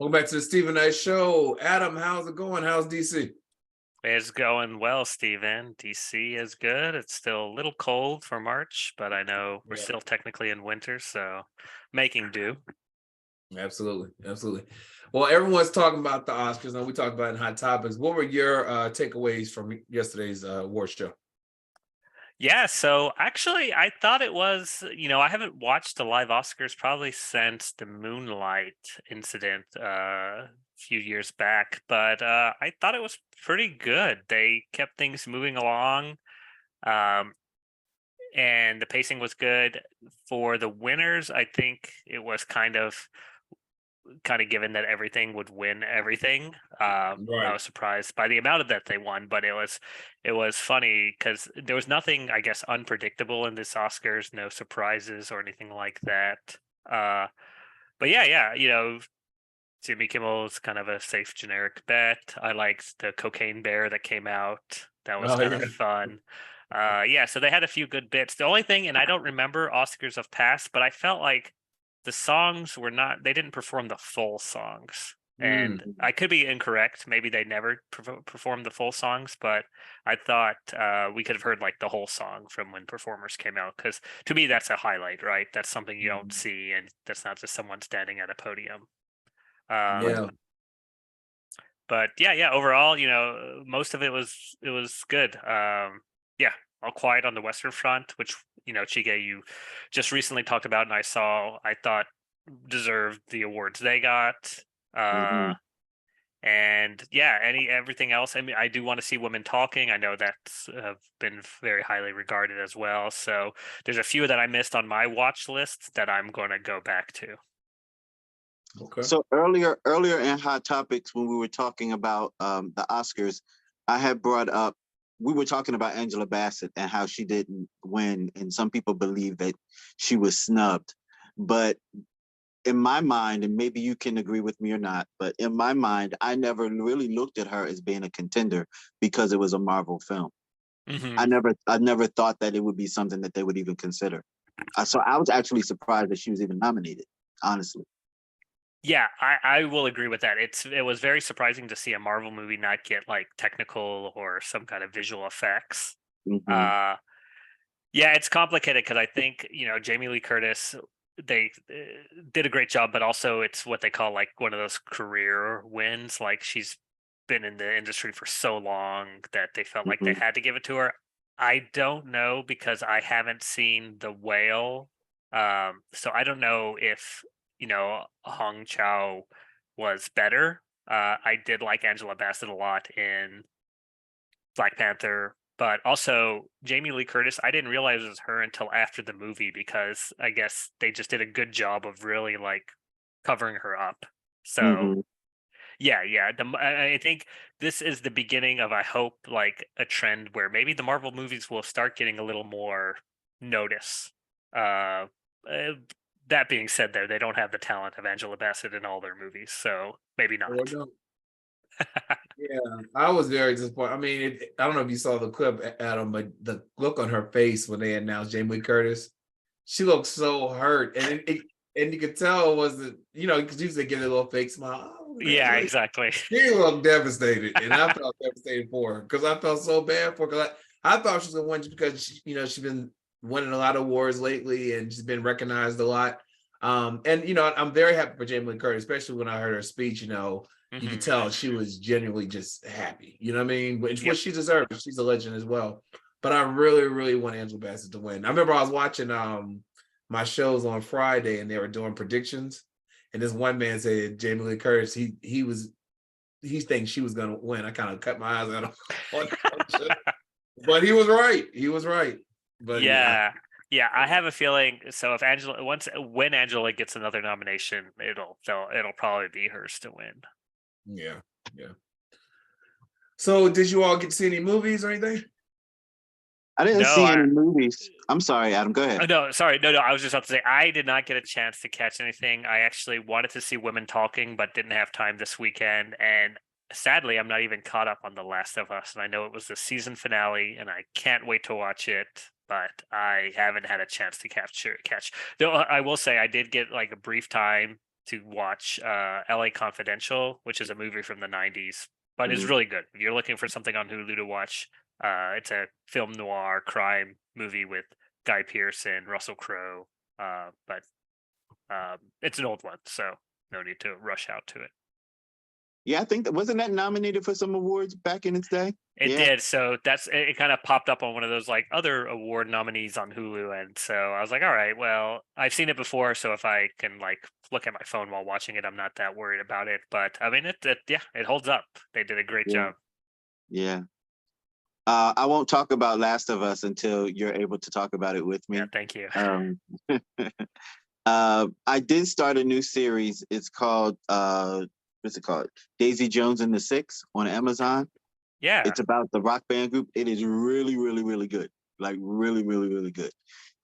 Welcome back to the Stephen A. Show. Adam, how's it going? How's DC? It's going well, Steven. DC is good. It's still a little cold for March, but I know we're Yeah, still technically in winter, so making do. absolutely, absolutely. Well, everyone's talking about the Oscars, and we talked about it in Hot Topics. What were your takeaways from yesterday's award show? Yeah, so actually, I thought it was, I haven't watched the live Oscars probably since the Moonlight incident a few years back, but I thought it was pretty good. They kept things moving along. Um, and the pacing was good for the winners. I think it was kind of given that everything would win everything. I Right. was surprised by the amount of that they won, but it was funny because there was nothing, I guess, unpredictable in this Oscars, no surprises or anything like that. Uh, but yeah, Jimmy Kimmel's kind of a safe generic bet. I liked the cocaine bear that came out. That was Oh kind yeah. of fun. Yeah, so they had a few good bits. The only thing, and I don't remember Oscars of past, but I felt like the songs were not, they didn't perform the full songs. And Mm. I could be incorrect. Maybe they never performed the full songs, but I thought we could have heard like the whole song from when performers came out. Because to me, that's a highlight, right? That's something you don't see, and that's not just someone standing at a podium. Um, Yeah. but yeah, overall, most of it was good. Yeah, all quiet on the Western Front, which Chige, you just recently talked about, and I thought deserved the awards they got. Uh, Mhm. and yeah, everything else. I mean, I do want to see women talking. I know that's been very highly regarded as well. So there's a few that I missed on my watch list that I'm going to go back to. Okay. So earlier in Hot Topics, when we were talking about the Oscars, I had brought up we were talking about Angela Bassett and how she didn't win, and some people believe that she was snubbed. But in my mind, and maybe you can agree with me or not, but in my mind, I never really looked at her as being a contender because it was a Marvel film. Hmm. I never thought that it would be something that they would even consider. So I was actually surprised that she was even nominated, honestly. Yeah, I will agree with that. It was very surprising to see a Marvel movie not get like technical or some kind of visual effects. Hmm. Uh yeah, it's complicated because I think, Jamie Lee Curtis, they did a great job, but also it's what they call like one of those career wins. Like she's been in the industry for so long that they felt like they Hmm. had to give it to her. I don't know because I haven't seen The Whale. So I don't know if, Hong Chow was better. I did like Angela Bassett a lot in Black Panther, but also Jamie Lee Curtis, I didn't realize it was her until after the movie because I guess they just did a good job of really like covering her up. So Hmm. yeah. I think this is the beginning of, I hope, like a trend where maybe the Marvel movies will start getting a little more notice. Uh, uh, that being said, though, they don't have the talent of Angela Bassett in all their movies, so maybe Well, not. no. Yeah, I was very disappointed. I mean, I don't know if you saw the clip, Adam, but the look on her face when they announced Jamie Lee Curtis, she looked so hurt, and you could tell it wasn't, because usually they give a little fake smile. Oh, Yeah, congratulations. exactly. She looked devastated, and I felt devastated for her because I felt so bad for her. Because I thought she was gonna win just because she's been winning a lot of awards lately, and she's been recognized a lot. And I'm very happy for Jamie Lee Curtis, especially when I heard her speech. You could Hmm. tell she was genuinely just happy. You know what I mean? Which Yep. what she deserves. She's a legend as well. But I really, really want Angela Bassett to win. I remember I was watching my shows on Friday, and they were doing predictions. And this one man said Jamie Lee Curtis, he thinks she was gonna win. I kind of cut my eyes out on the show. But he was right. He was right. But yeah, Yeah. Yeah, I have a feeling, so if Angela once when Angela gets another nomination, it'll probably be hers to win. yeah, yeah. So did you all get to see any movies or anything? I didn't No, see any movies. I'm sorry, Adam. Go ahead. no, sorry, no, I was just about to say I did not get a chance to catch anything. I actually wanted to see Women Talking, but didn't have time this weekend, and sadly, I'm not even caught up on The Last of Us. And I know it was the season finale, and I can't wait to watch it. But I haven't had a chance to catch. Though I will say I did get like a brief time. to watch LA Confidential, which is a movie from the 90s, but it's Mhm. really good. If you're looking for something on Hulu to watch, it's a film noir crime movie with Guy Pearce and Russell Crowe. But it's an old one, so no need to rush out to it. Yeah, I think wasn't that nominated for some awards back in its day? It Yeah. did. So it kind of popped up on one of those like other award nominees on Hulu. And so I was like, all right, well, I've seen it before. So if I can like look at my phone while watching it, I'm not that worried about it. But I mean, it holds up. They did a great Yeah. job. Yeah. I won't talk about Last of Us until you're able to talk about it with me. Yeah, thank you. I did start a new series. It's called what's it called? Daisy Jones and the Six on Amazon. Yeah. It's about the rock band group. It is really, really, really good. Like really, really, really good.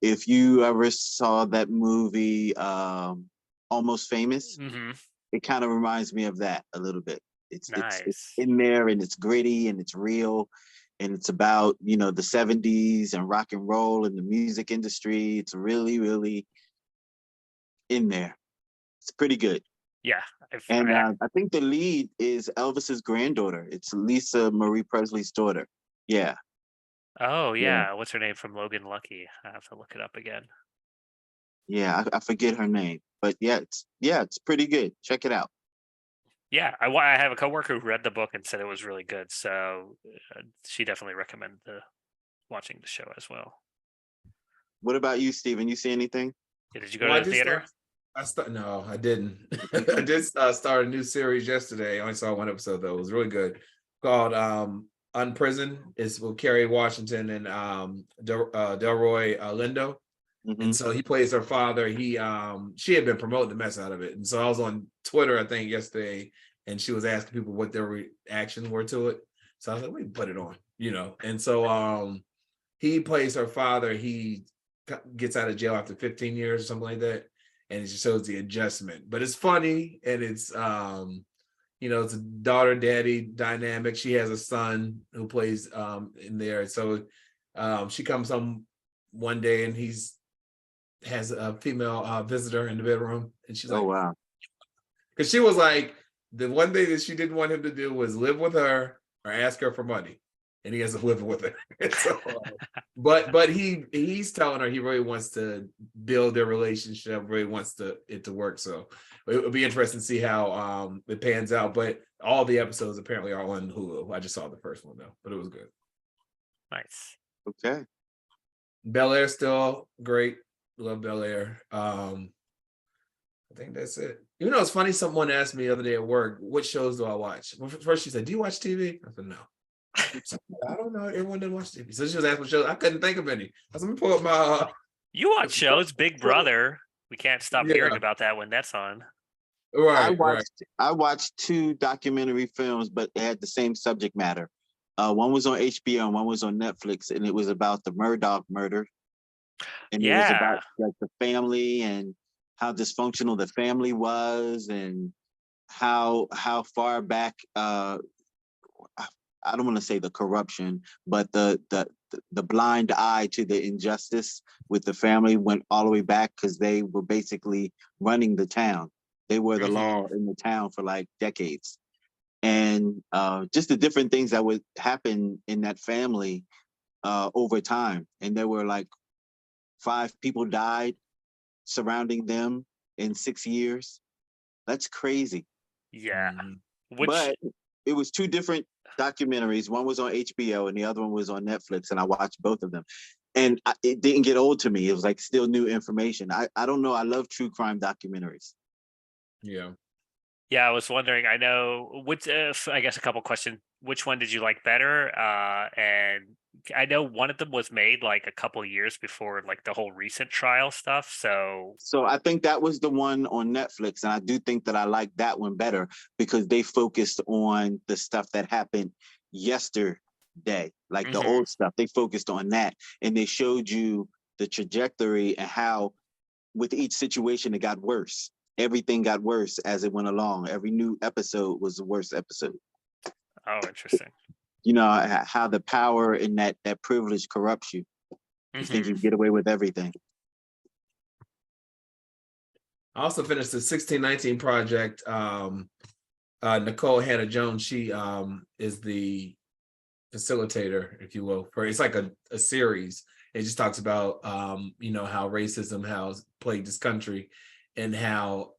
If you ever saw that movie, Almost Famous, Hmm. it kind of reminds me of that a little bit. It's Nice. in there and it's gritty and it's real and it's about the 70s and rock and roll and the music industry. It's really, really in there. It's pretty good. Yeah. And I think the lead is Elvis's granddaughter. It's Lisa Marie Presley's daughter. Yeah. Oh, Yeah. yeah. What's her name from Logan Lucky? I have to look it up again. Yeah, I forget her name, but it's pretty good. Check it out. Yeah, I have a coworker who read the book and said it was really good. So she definitely recommended watching the show as well. What about you, Steven? You see anything? Yeah, did you go to the theater? No, I didn't. I did start a new series yesterday. I only saw one episode though. It was really good. Called Unprisoned. It's with Kerry Washington and Delroy Lindo. Mm-hmm. And so he plays her father. She had been promoting the mess out of it. And so I was on Twitter, I think, yesterday, and she was asking people what their reactions were to it. So I was like, we put it on, And so he plays her father. He gets out of jail after 15 years or something like that. And it just shows the adjustment. But it's funny and it's it's a daughter-daddy dynamic. She has a son who plays in there. So she comes home one day and has a female visitor in the bedroom, and she's like, Oh wow. Because she was like, the one thing that she didn't want him to do was live with her or ask her for money, and he has to live with her. So, but he's telling her he really wants to build their relationship, really wants it to work. So it would be interesting to see how it pans out. But all the episodes apparently are on Hulu. I just saw the first one though, but it was good. Nice. Okay. Bel Air still great. Love Bel Air. I think that's it. It's funny. Someone asked me the other day at work, "What shows do I watch?" Well, first she said, "Do you watch TV?" I said, "No." I don't know. Everyone doesn't watch TV, so she was asking what shows. I couldn't think of any. I said, "Let me pull up my." You watch shows, Big Brother. We can't stop hearing about that when that's on. Right. I watched 2 documentary films, but it had the same subject matter. One was on HBO and one was on Netflix, and it was about the Murdaugh murder. And it was about like the family and how dysfunctional the family was and how far back I don't want to say the corruption, but the blind eye to the injustice with the family went all the way back because they were basically running the town. They were the law in the town for like decades. And just the different things that would happen in that family over time. And there were like 5 people died surrounding them in 6 years. That's crazy. Yeah. But it was 2 different documentaries. One was on HBO and the other one was on Netflix, and I watched both of them. And it didn't get old to me. It was like still new information. I don't know. I love true crime documentaries. Yeah. Yeah, I was wondering. I know which. I guess a couple questions. Which one did you like better? And I know one of them was made like a couple years before like the whole recent trial stuff. So I think that was the one on Netflix, and I do think that I like that one better because they focused on the stuff that happened yesterday, like the old stuff. They focused on that, and they showed you the trajectory and how, with each situation, it got worse. Everything got worse as it went along. Every new episode was the worst episode. Oh, interesting. How the power and that privilege corrupts you. You think you get away with everything. I also finished the 1619 project. Nicole Hannah Jones, she is the facilitator, if you will, for it's like a series. It just talks about how racism has plagued this country and how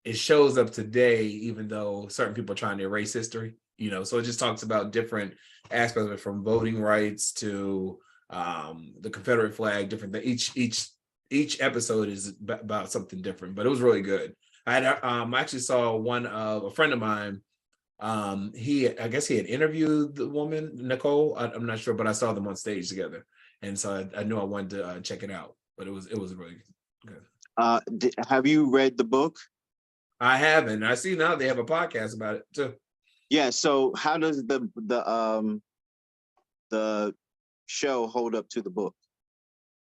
it shows up today, even though certain people are trying to erase history. So it just talks about different aspects of it, from voting rights to the Confederate flag. Different. Each episode is about something different, but it was really good. I actually saw one of a friend of mine. I guess he had interviewed the woman Nicole. I'm not sure, but I saw them on stage together, and so I knew I wanted to check it out. But it was really good. Have you read the book? I haven't. I see now they have a podcast about it too. Yeah. So how does the show hold up to the book?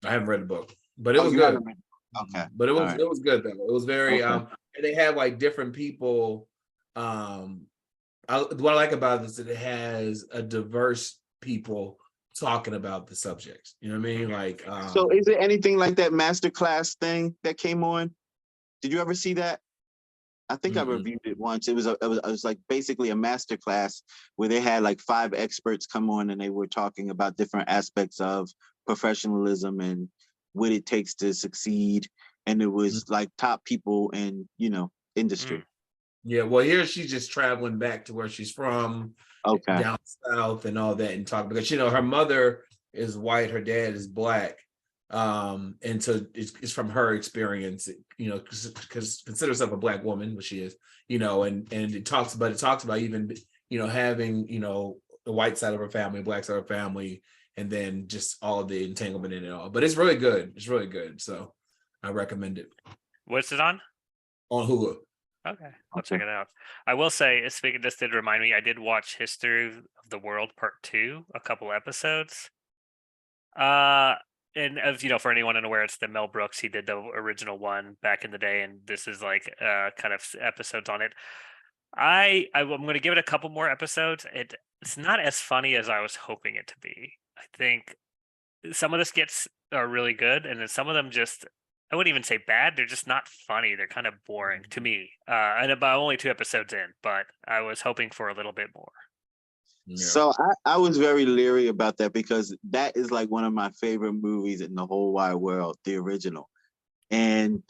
I haven't read the book, but it was good. Okay. But it was right. It was good though. It was very and they had like different people. What I like about it is that it has a diverse people talking about the subjects. You know what I mean? Like so is it anything like that masterclass thing that came on? Did you ever see that? I think I reviewed it once. It was like basically a masterclass where they had like 5 experts come on and they were talking about different aspects of professionalism and what it takes to succeed. And it was like top people in, industry. Yeah, well, here she's just traveling back to where she's from, down south and all that, and talk because her mother is white, her dad is black, and so it's from her experience, because consider herself a black woman, which she is, and it talks about even having the white side of her family, black side of her family, and then just all of the entanglement in it all. But it's really good. It's really good. So I recommend it. What's it on? On Hulu. Okay, I'll check it out. I will say, speaking, this did remind me, I did watch History of the World Part 2, a couple episodes. And as for anyone unaware, it's the Mel Brooks. He did the original one back in the day, and this is like kind of episodes on it. I'm going to give it a couple more episodes. It's not as funny as I was hoping it to be. I think some of the skits are really good, and then some of them just, I wouldn't even say bad. They're just not funny. They're kind of boring to me. And about only 2 episodes in, but I was hoping for a little bit more. Yeah. So I was very leery about that because that is like one of my favorite movies in the whole wide world, the original. And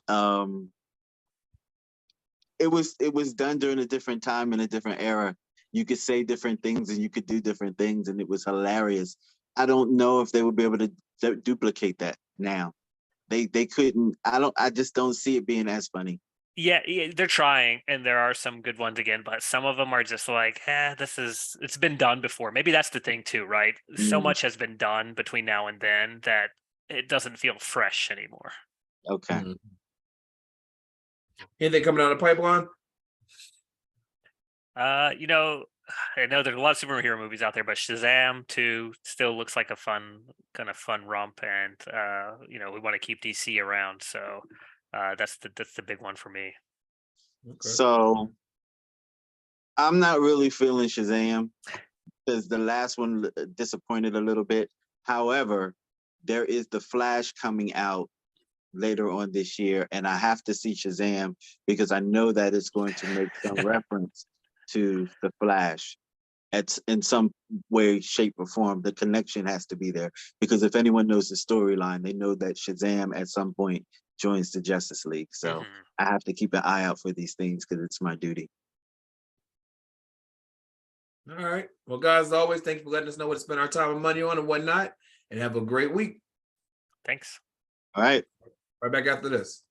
it was done during a different time in a different era. You could say different things and you could do different things, and it was hilarious. I don't know if they would be able to duplicate that now. They couldn't. I just don't see it being as funny. Yeah, they're trying, and there are some good ones again, but some of them are just like, it's been done before. Maybe that's the thing too, right? So much has been done between now and then that it doesn't feel fresh anymore. Okay. Anything coming out of the pipeline? I know there's a lot of superhero movies out there, but Shazam 2 still looks like a fun romp, and we want to keep DC around, so that's the big one for me. Okay. So I'm not really feeling Shazam because the last one disappointed a little bit. However, there is The Flash coming out later on this year, and I have to see Shazam because I know that it's going to make some reference to The Flash in some way, shape, or form. The connection has to be there because if anyone knows the storyline, they know that Shazam at some point joins the Justice League. So I have to keep an eye out for these things because it's my duty. All right. Well, guys, as always, thank you for letting us know what to spend our time and money on and whatnot, and have a great week. Thanks. All right. Right back after this.